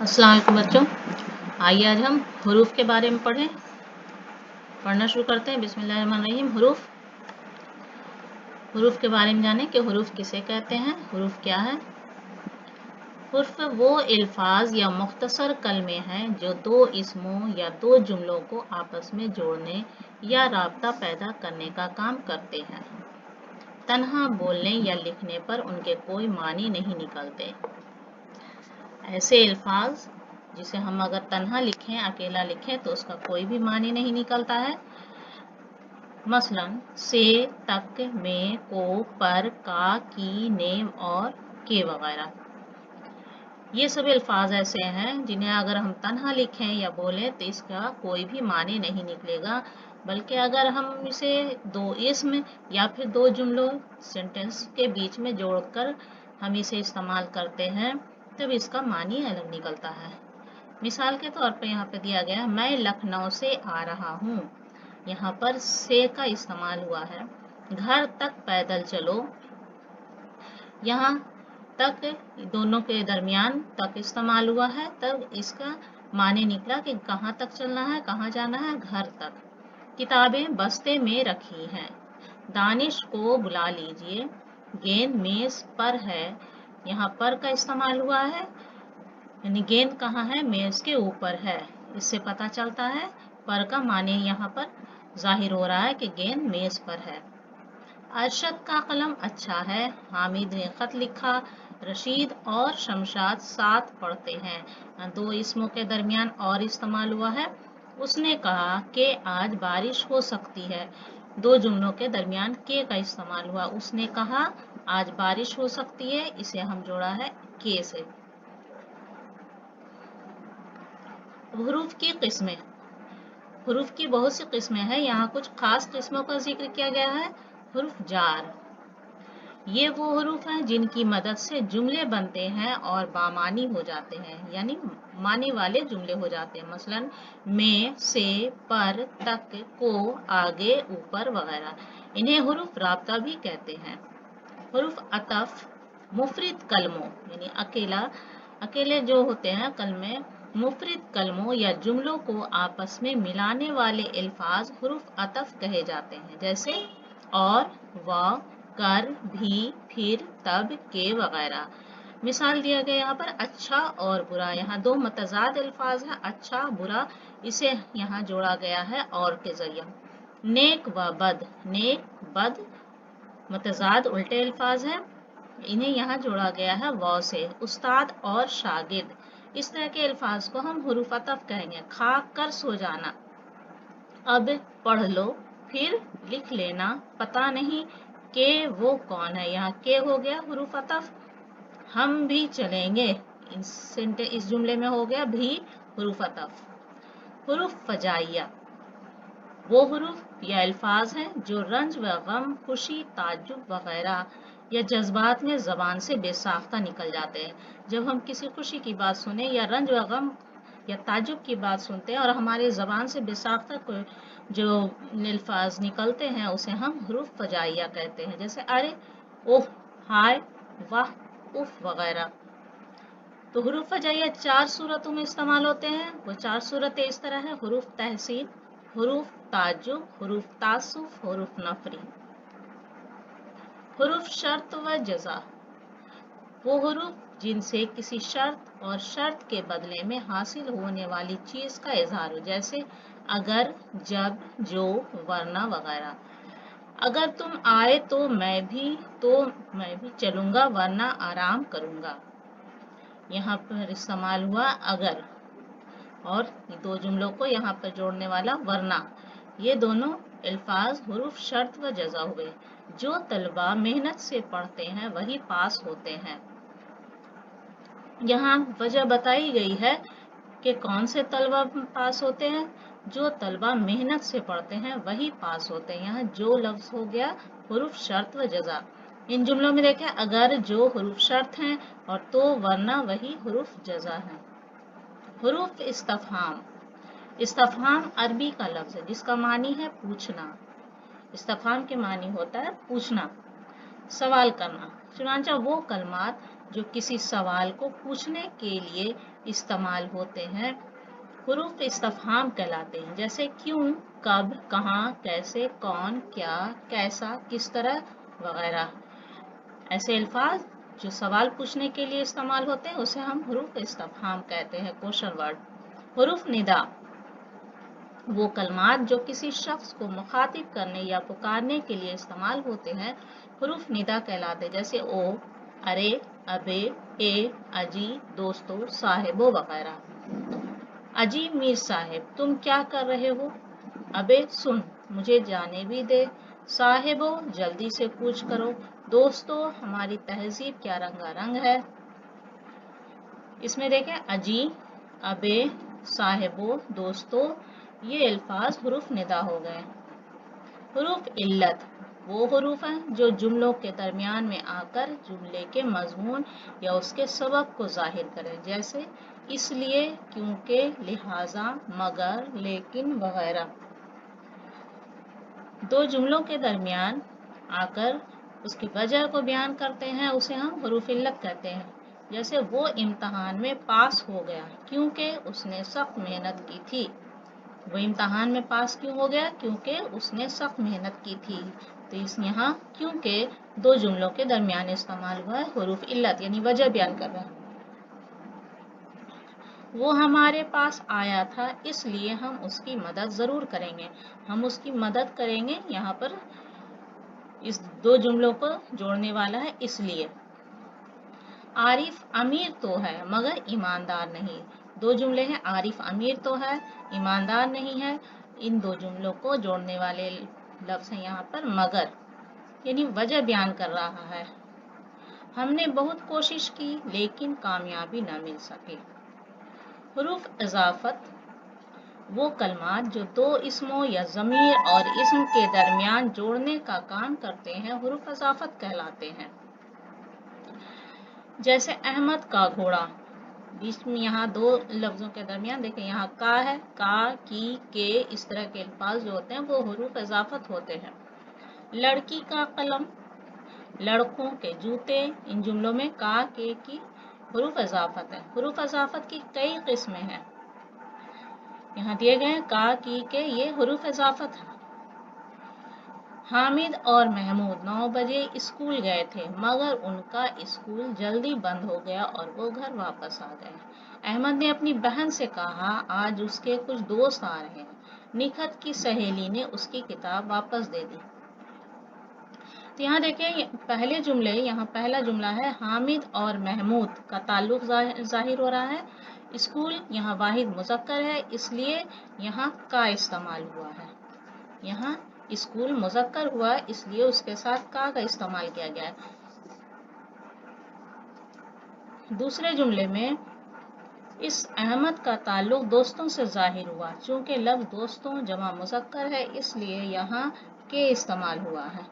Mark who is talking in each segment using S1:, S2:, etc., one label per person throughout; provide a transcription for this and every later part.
S1: अस्सलाम वालेकुम बच्चों, आइए आज हम हुरूफ के बारे में पढ़ना शुरू करते हैं। बिस्मिल्लाहिर्रहमानिर्रहीम। हुरूफ के बारे में जानें कि हुरूफ किसे कहते हैं, हुरूफ क्या है। हुर्फ वो अल्फाज या मुख्तसर कलमे हैं जो दो इसमों या दो जुमलों को आपस में जोड़ने या राब्ता पैदा करने का काम करते हैं। तन्हा बोलने या लिखने पर उनके कोई मानी नहीं निकलते। ऐसे अल्फाज जिसे हम अगर तन्हा लिखें, अकेला लिखें तो उसका कोई भी मानी नहीं निकलता है। मसलन से, तक, में, को, पर, का, की, ने और के वगैरह। ये सब अल्फाज ऐसे हैं जिन्हें अगर हम तन्हा लिखें या बोलें तो इसका कोई भी मानी नहीं निकलेगा, बल्कि अगर हम इसे दो इसम या फिर दो जुमलों सेंटेंस के बीच में जोड़कर हम इसे इस्तेमाल करते हैं तब इसका मानी अलग निकलता है। मिसाल के तौर पर यहाँ पे दिया गया, मैं लखनऊ से आ रहा हूँ। यहाँ पर से का इस्तेमाल हुआ है। घर तक पैदल चलो, यहाँ तक दोनों के दरमियान तक इस्तेमाल हुआ है, तब इसका माने निकला कि कहाँ तक चलना है, कहाँ जाना है, घर तक। किताबें बस्ते में रखी हैं। दानिश को बुला लीजिए। गेंद मेज पर है, यहाँ पर का इस्तेमाल हुआ है, यानी गेंद कहाँ है, मेज के ऊपर है। इससे पता चलता है पर का माने यहाँ पर जाहिर हो रहा है कि गेंद मेज पर है। अरशद का कलम अच्छा है। हामिद ने खत लिखा। रशीद और शमशाद साथ पढ़ते हैं। दो इसमों के दरमियान और इस्तेमाल हुआ है। उसने कहा कि आज बारिश हो सकती है। दो जुमलों के दरमियान के का इस्तेमाल हुआ। उसने कहा आज बारिश हो सकती है, इसे हम जोड़ा है के से। हुरूफ की किस्में। हुरूफ की बहुत सी किस्में हैं, यहाँ कुछ खास किस्मों का जिक्र किया गया है। हुरूफ जार, ये वो हुरूफ हैं जिनकी मदद से जुमले बनते हैं और बामानी हो जाते हैं, यानी माने वाले जुमले हो जाते हैं। मसलन में, से, पर, तक, को, आगे, ऊपर वगैरह। इन्हें हुरूफ राब्ता भी कहते हैं। हुरूफ अतफ, मुफरिद कलमों यानी अकेले जो होते हैं कलमे, मुफरिद कलमों या जुमलों को आपस में मिलाने वाले अल्फाज हुरूफ अतफ कहे जाते हैं, जैसे और, व, कर, भी, फिर, तब, के वगैरह। मिसाल दिया गया यहाँ पर अच्छा और बुरा। यहाँ दो मतजाद अल्फाज हैं, अच्छा बुरा, इसे यहाँ जोड़ा गया है और के जरिए। नेक व बद, नेक बद मतजाद उल्टे अल्फाज हैं, इन्हें यहाँ जोड़ा गया है वाव से। उस्ताद और शागिर्द, इस तरह के अल्फाज को हम हुरूफ अतफ कहेंगे। खा कर सो जाना, अब पढ़ लो, फिर लिख लेना, पता नहीं के वो कौन है, यहाँ के हो गया हुरूफ अतफ। हम भी चलेंगे, इस जुमले में हो गया भी हुरूफ अतफ। हुरूफ फजाइया, वो हुरूफ या अल्फाज हैं जो रंज व गम, खुशी, ताज्जुब वगैरह या जज्बात में जबान से बेसाख्ता निकल जाते हैं। जब हम किसी खुशी की बात सुने या रंज व गम या ताज्जुब की बात सुनते हैं और हमारे जबान से बेसाख्ता को जो अल्फाज निकलते हैं उसे हम हुरूफ फजाइया कहते हैं, जैसे अरे, ओह, हाय, वाह, उफ वगैरह। तो हुरूफ फजाइया चार सूरतों में इस्तेमाल होते हैं। वो चार सूरतें इस तरह है: हुरूफ तहसीन, हुरूफ ताज्जुब, हुरूफ तासुफ, हुरूफ नफरी। हुरूफ शर्त व जज़ा, वो हुरूफ जिनसे किसी शर्त और शर्त के बदले में हासिल होने वाली चीज का इजहार हो, जैसे अगर, जब, जो, वरना वगैरह। अगर तुम आए तो मैं भी चलूंगा, वरना आराम करूंगा। यहाँ पर इस्तेमाल हुआ अगर, और दो जुमलों को यहाँ पर जोड़ने वाला वरना। ये दोनों अल्फाज हुरूफ शर्त व जज़ा हुए। जो तलबा मेहनत से पढ़ते हैं वही पास होते हैं। यहाँ वजह बताई गई है कि कौन से तलबा पास होते हैं। जो तलबा मेहनत से पढ़ते हैं वही पास होते हैं। यहाँ जो लफ्ज हो गया हुरूफ शर्त व जज़ा। इन जुमलों में देखें, अगर जो हुरूफ शर्त हैं और तो वरना वही हुरूफ जज़ा है। हुरूफ इस्तफहाम, इस्तफहाम अरबी का लफ्ज है जिसका मानी है पूछना। इस्तफहाम के मानी होता है पूछना, सवाल करना। चुनांचा वो कलमात जो किसी सवाल को पूछने के लिए इस्तेमाल होते हैं हुरूफ इस्तफहाम कहलाते हैं, जैसे क्यों, कब, कहाँ, कैसे, कौन, क्या, कैसा, किस तरह वगैरह। ऐसे अल्फाज जो सवाल पूछने के लिए इस्तेमाल होते हैं उसे हम हुरूफ इस्तफहाम कहते हैं, क्वेश्चन वर्ड। हुरूफ निदा वो कलमात जो किसी शख्स को मुखातिब करने या पुकारने के लिए इस्तेमाल होते हैं हुरूफ निदा कहलाते, जैसे ओ, अरे, अबे, ए, अजी, दोस्तों, साहिबो वगैरह। अजी मीर साहिब तुम क्या कर रहे हो? अबे सुन मुझे जाने भी दे। साहिबो जल्दी से पूछ करो। दोस्तों हमारी तहजीब क्या रंगारंग है। इसमें देखें अजी, अबे, साहिबो, दोस्तों ये अल्फाज हुरूफ निदा हो गए। हुरूफ इल्लत वो हुरूफ हैं जो जुमलों के दरमियान में आकर जुमले के मजमून या उसके सबब को जाहिर करें, जैसे इसलिए, क्योंकि, लिहाजा, मगर, लेकिन वगैरह। दो जुमलों के दरमियान आकर उसकी वजह को बयान करते हैं उसे हम हुरूफ इल्लत कहते हैं, जैसे वो इम्तहान में पास हो गया क्योंकि उसने सख्त मेहनत की थी। वो इम्तहान में पास क्यों हो गया? क्योंकि उसने सख्त मेहनत की थी। तो इस यहाँ क्योंकि दो जुमलों के दरमियान इस्तेमाल हुआ है हुरूफ इल्लत, यानी वजह बयान कर रहा है। वो हमारे पास आया था इसलिए हम उसकी मदद जरूर करेंगे। हम उसकी मदद करेंगे यहाँ पर इस दो जुमलों को जोड़ने वाला है इसलिए। आरिफ अमीर तो है मगर ईमानदार नहीं। दो जुमले हैं, आरिफ अमीर तो है, ईमानदार नहीं है। इन दो जुमलों को जोड़ने वाले लफ्ज हैं यहाँ पर मगर, यानी वजह बयान कर रहा है। हमने बहुत कोशिश की लेकिन कामयाबी न मिल सकी। हुरूफ इजाफत वो कलमात जो दो इसमों या ज़मीर और इस्म के दरमियान जोड़ने का काम करते हैं हुरूफ इजाफत कहलाते हैं, जैसे अहमद का घोड़ा। बीच में यहाँ दो लफ्जों के दरमियान देखें यहाँ का है, का, की, के, इस तरह के अल्फाज जो होते हैं वो हुरूफ इजाफत होते हैं। लड़की का कलम, लड़कों के जूते, इन जुमलों में का, के की हुरूफ इजाफत है। हुरूफ इजाफत की कई किस्में हैं, यहाँ दिए गए हैं का, की, के, ये हुरूफ इजाफत है। हामिद और महमूद 9 बजे स्कूल गए थे मगर उनका स्कूल जल्दी बंद हो गया और वो घर वापस आ गए। अहमद ने अपनी बहन से कहा आज उसके कुछ दोस्त आ रहे हैं। निखत की सहेली ने उसकी किताब वापस दे दी। तो यहाँ देखें पहले जुमले, यहाँ पहला जुमला है हामिद और महमूद का ताल्लुक जाहिर हो रहा है। स्कूल यहाँ वाहिद मुज़क्कर है इसलिए यहाँ का इस्तेमाल हुआ है। यहाँ स्कूल मुज़क्कर हुआ इसलिए उसके साथ का इस्तेमाल किया गया है। दूसरे जुमले में इस अहमद का ताल्लुक दोस्तों से जाहिर हुआ, चूंकि लफ्ज दोस्तों जमा मुज़क्कर है इसलिए यहाँ के इस्तेमाल हुआ है।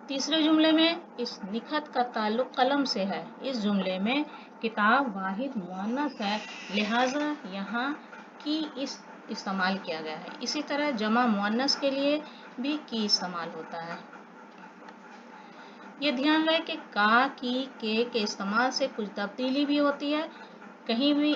S1: तीसरे जुमले में इस निखत का ताल्लुक कलम से है। इस जुमले में किताब वाहिद मुअन्नस है लिहाजा यहाँ की इस इस्तेमाल किया गया है। इसी तरह जमा मुअन्नस के लिए भी की इस्तेमाल होता है। ये ध्यान रहे कि का, की, के इस्तेमाल से कुछ तब्दीली भी होती है। कहीं भी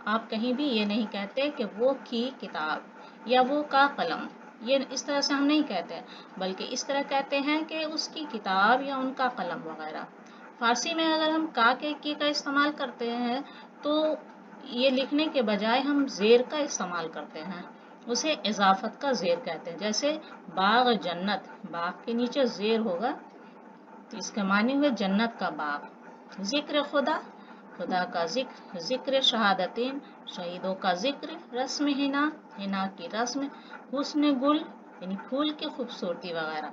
S1: आप कहीं भी ये नहीं कहते कि वो की किताब या वो का कलम, ये इस तरह से हम नहीं कहते, बल्कि इस तरह कहते हैं कि उसकी किताब या उनका कलम वगैरह। फारसी में अगर हम का, के, की का इस्तेमाल करते हैं तो ये लिखने के बजाय हम जेर का इस्तेमाल करते हैं, उसे इजाफत का जेर कहते हैं। जैसे बाग जन्नत, बाग के नीचे जेर होगा तो इसके माने हुए जन्नत का बाग। जिक्र खुदा, खुदा का जिक्र, जिक्र शहादतीन, शहीदों का जिक्र, रस्म हिना, हिना की रस्म, हुस्न गुल यानी फूल की खूबसूरती वगैरह।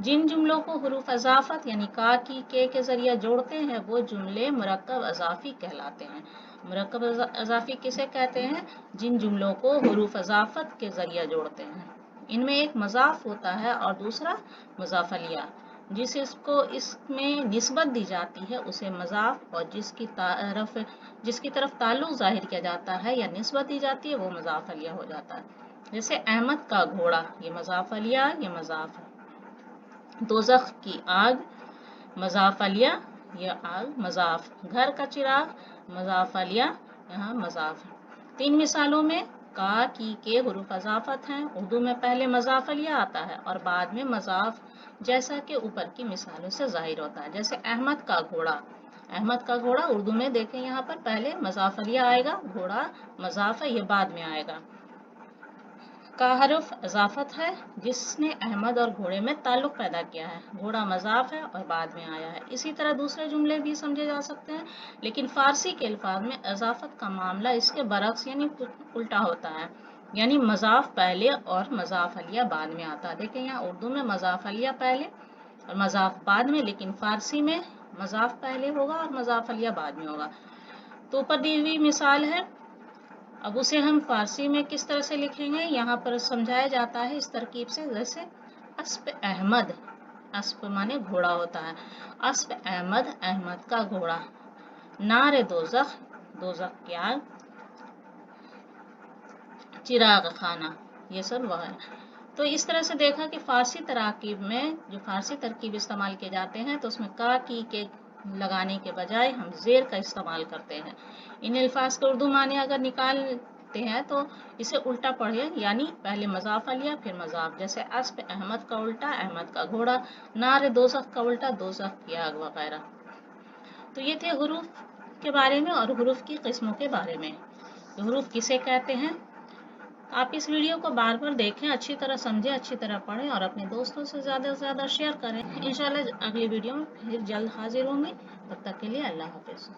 S1: जिन जुमलों को हुरूफ इजाफत यानी का, की, के जरिए जोड़ते हैं वो जुमले मुरक्कब इजाफी कहलाते हैं। मुरक्कब इजाफी किसे कहते हैं? जिन जुमलों को हुरूफ इजाफत के जरिए जोड़ते हैं। इनमें एक मजाफ होता है और दूसरा मुजाफलिया। जिसको इसमें निस्बत दी जाती है उसे मजाफ, और जिसकी तरफ ताल्लुक जाहिर किया जाता है या निस्बत दी जाती है वो मजाफलिया हो जाता है। जैसे अहमद का घोड़ा, ये मजाफलिया, ये मजाफ है। दोज़ख की आग, मज़ाफ़ अलिया, ये आग मज़ाफ़, घर का चिराग, मज़ाफ़ अलिया, यहाँ मज़ाफ़। 3 मिसालों में का, की के हुरूफ अज़ाफ़त हैं। उर्दू में पहले मज़ाफ़ अलिया आता है और बाद में मज़ाफ़, जैसा कि ऊपर की मिसालों से ज़ाहिर होता है। जैसे अहमद का घोड़ा, अहमद का घोड़ा उर्दू में देखें यहाँ पर पहले मज़ाफ़ अलिया आएगा, घोड़ा मज़ाफ़ है, ये बाद में आएगा। का हरफ इजाफत है जिसने अहमद और घोड़े में ताल्लुक पैदा किया है, घोड़ा मजाफ है और बाद में आया है। इसी तरह दूसरे जुमले भी समझे जा सकते हैं, लेकिन फारसी के अल्फाज में इजाफत का मामला इसके बरक्स यानी उल्टा होता है, यानी मजाफ पहले और मजाफ अलिया बाद में आता है। देखें यहाँ उर्दू में मजाफ अलिया पहले और मजाफ बाद में, लेकिन फारसी में मजाफ पहले होगा और मजाफ अलिया बाद में होगा। तो ऊपर दी हुई मिसाल है, अब उसे हम फारसी में किस तरह से लिखेंगे यहाँ पर समझाया जाता है इस तरकीब से। जैसे अस्प अहमद, अस्प माने घोड़ा होता है, अस्प अहमद, अहमद का घोड़ा। नारे दोज़ख, दोज़ख की आग, चिराग खाना, ये सब वह है। तो इस तरह से देखा कि फारसी तरकीब में जो फारसी तरकीब इस्तेमाल किए जाते हैं तो उसमें का, की के लगाने के बजाय हम जेर का इस्तेमाल करते हैं। इन अल्फाज के उर्दू माने अगर निकालते हैं तो इसे उल्टा पढ़े, यानी पहले मजाफ अलिया फिर मजाफ। जैसे अस्प अहमद का उल्टा अहमद का घोड़ा, नारे दोज़ख का उल्टा दोज़ख की आग वगैरह। तो ये थे हुरूफ के बारे में और हुरूफ की किस्मों के बारे में, हुरूफ किसे कहते हैं। आप इस वीडियो को बार बार देखें, अच्छी तरह समझें, अच्छी तरह पढ़ें और अपने दोस्तों से ज़्यादा शेयर करें। इंशाल्लाह अगली वीडियो में फिर जल्द हाजिर होंगे। तब तक के लिए अल्लाह हाफिज़।